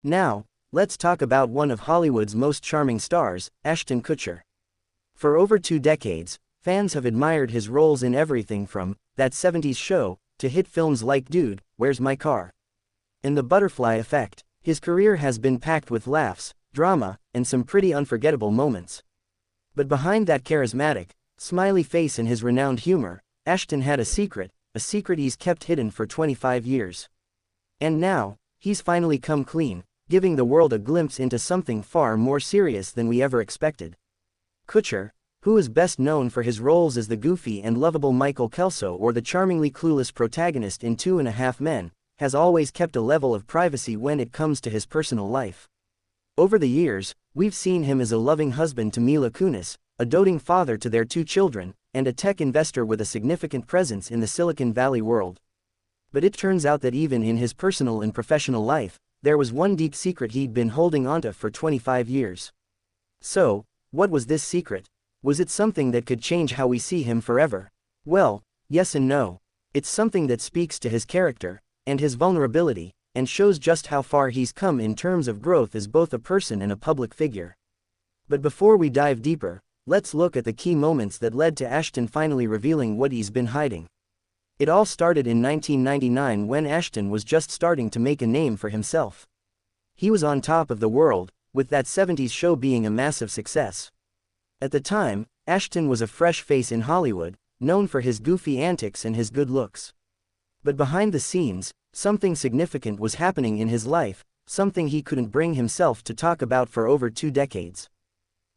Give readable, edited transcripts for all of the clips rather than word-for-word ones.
Now, let's talk about one of Hollywood's most charming stars, Ashton Kutcher. For over 2 decades, fans have admired his roles in everything from That 70s Show to hit films like Dude, Where's My Car? In The Butterfly Effect, his career has been packed with laughs, drama, and some pretty unforgettable moments. But behind that charismatic, smiley face and his renowned humor, Ashton had a secret he's kept hidden for 25 years. And now, he's finally come clean, giving the world a glimpse into something far more serious than we ever expected. Kutcher, who is best known for his roles as the goofy and lovable Michael Kelso or the charmingly clueless protagonist in 2.5 Men, has always kept a level of privacy when it comes to his personal life. Over the years, we've seen him as a loving husband to Mila Kunis, a doting father to their 2 children, and a tech investor with a significant presence in the Silicon Valley world. But it turns out that even in his personal and professional life, there was one deep secret he'd been holding onto for 25 years. So, what was this secret? Was it something that could change how we see him forever? Well, yes and no. It's something that speaks to his character, and his vulnerability, and shows just how far he's come in terms of growth as both a person and a public figure. But before we dive deeper, let's look at the key moments that led to Ashton finally revealing what he's been hiding. It all started in 1999 when Ashton was just starting to make a name for himself. He was on top of the world, with That 70s Show being a massive success. At the time, Ashton was a fresh face in Hollywood, known for his goofy antics and his good looks. But behind the scenes, something significant was happening in his life, something he couldn't bring himself to talk about for over 2 decades.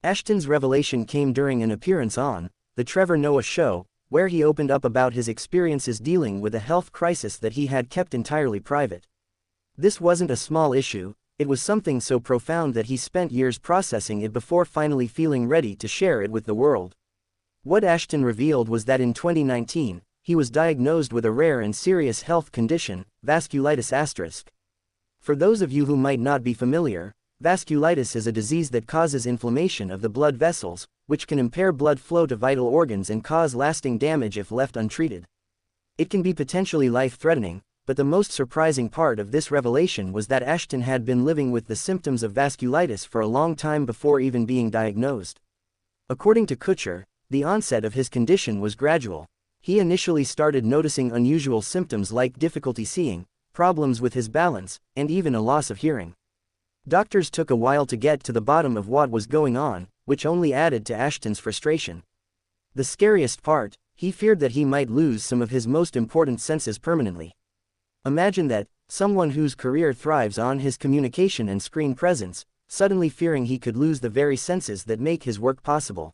Ashton's revelation came during an appearance on The Trevor Noah Show, where he opened up about his experiences dealing with a health crisis that he had kept entirely private. This wasn't a small issue, it was something so profound that he spent years processing it before finally feeling ready to share it with the world. What Ashton revealed was that in 2019, he was diagnosed with a rare and serious health condition, vasculitis asterisk. For those of you who might not be familiar, vasculitis is a disease that causes inflammation of the blood vessels, which can impair blood flow to vital organs and cause lasting damage if left untreated. It can be potentially life-threatening, but the most surprising part of this revelation was that Ashton had been living with the symptoms of vasculitis for a long time before even being diagnosed. According to Kutcher, the onset of his condition was gradual. He initially started noticing unusual symptoms like difficulty seeing, problems with his balance, and even a loss of hearing. Doctors took a while to get to the bottom of what was going on, which only added to Ashton's frustration. The scariest part, he feared that he might lose some of his most important senses permanently. Imagine that, someone whose career thrives on his communication and screen presence, suddenly fearing he could lose the very senses that make his work possible.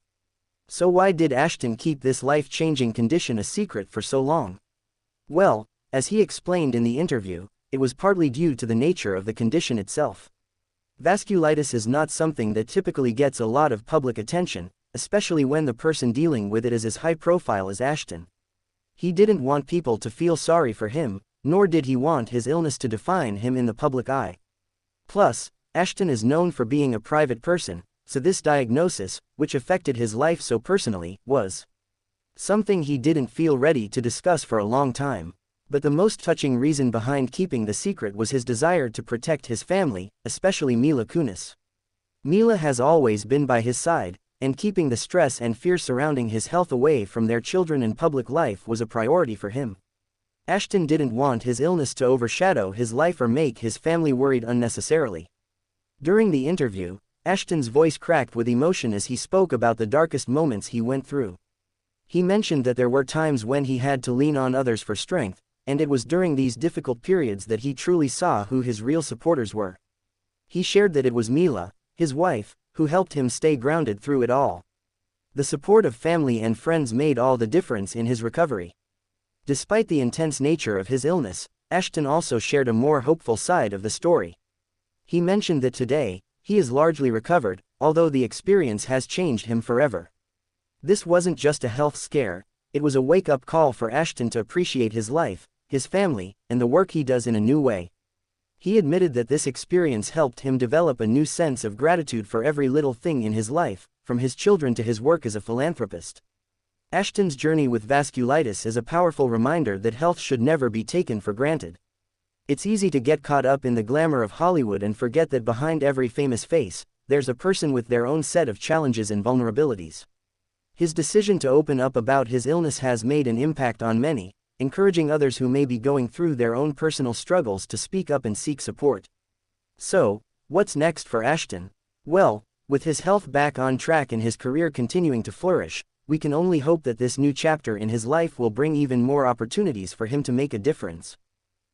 So why did Ashton keep this life-changing condition a secret for so long? Well, as he explained in the interview, it was partly due to the nature of the condition itself. Vasculitis is not something that typically gets a lot of public attention, especially when the person dealing with it is as high profile as Ashton. He didn't want people to feel sorry for him, nor did he want his illness to define him in the public eye. Plus, Ashton is known for being a private person, so this diagnosis, which affected his life so personally, was something he didn't feel ready to discuss for a long time. But the most touching reason behind keeping the secret was his desire to protect his family, especially Mila Kunis. Mila has always been by his side, and keeping the stress and fear surrounding his health away from their children and public life was a priority for him. Ashton didn't want his illness to overshadow his life or make his family worried unnecessarily. During the interview, Ashton's voice cracked with emotion as he spoke about the darkest moments he went through. He mentioned that there were times when he had to lean on others for strength, and it was during these difficult periods that he truly saw who his real supporters were. He shared that it was Mila, his wife, who helped him stay grounded through it all. The support of family and friends made all the difference in his recovery. Despite the intense nature of his illness, Ashton also shared a more hopeful side of the story. He mentioned that today, he is largely recovered, although the experience has changed him forever. This wasn't just a health scare, it was a wake-up call for Ashton to appreciate his life, his family, and the work he does in a new way. He admitted that this experience helped him develop a new sense of gratitude for every little thing in his life, from his children to his work as a philanthropist. Ashton's journey with vasculitis is a powerful reminder that health should never be taken for granted. It's easy to get caught up in the glamour of Hollywood and forget that behind every famous face, there's a person with their own set of challenges and vulnerabilities. His decision to open up about his illness has made an impact on many, encouraging others who may be going through their own personal struggles to speak up and seek support. So, what's next for Ashton? Well, with his health back on track and his career continuing to flourish, we can only hope that this new chapter in his life will bring even more opportunities for him to make a difference.